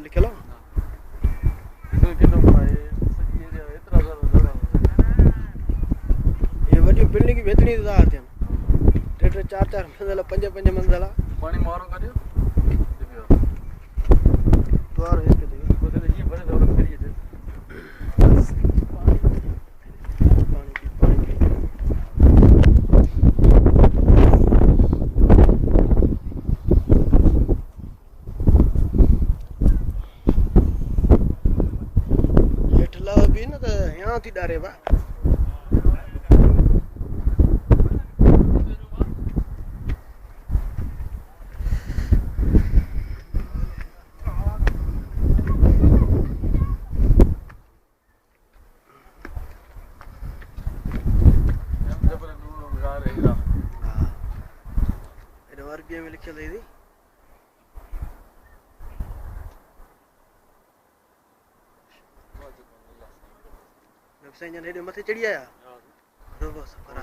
लिखल आहे ये वॾियूं बिल्डिंग वेतणी था थियनि 3-3 4-4 मंज़िल 5-5 मंज़िल पानी मारो करियो द्वार इसके देखो ये बड़े दौड़ करिए पानी पी हेठि लह बि न त हियां थी ॾारे बा जबल नूर गार हीरा अरबी में लिखियल अथई साईं जन हेॾे मथे चढ़ी आया बस करा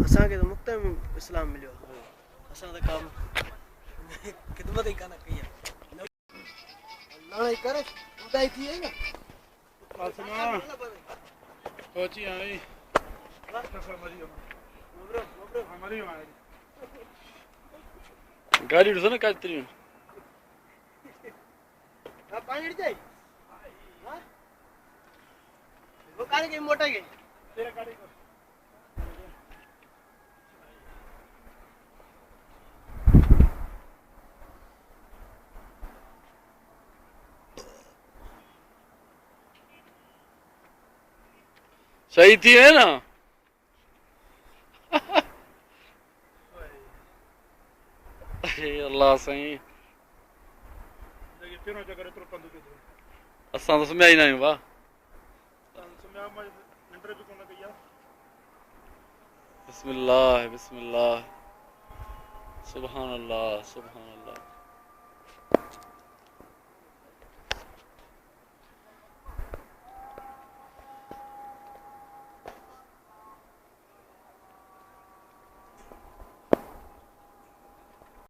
असांखे त मुक़्त में इस्लाम मिलियो असां त कम ख़िदमत ई कान कई आहे लड़ाई करे उदाई थी वई न आसमा पहुंची आई मरी गाड़ी ॾिसो न कातिरी पानी अड़ी जाए वो काले के मोटा के तेरा गाड़ी को सही थी है ना अरे अल्लाह साईं असां त सुम्हिया ई न आहियूं भाउ बिस्मिल्लाह बिस्मिल्लाह सुभान अल्लाह सुभान अल्लाह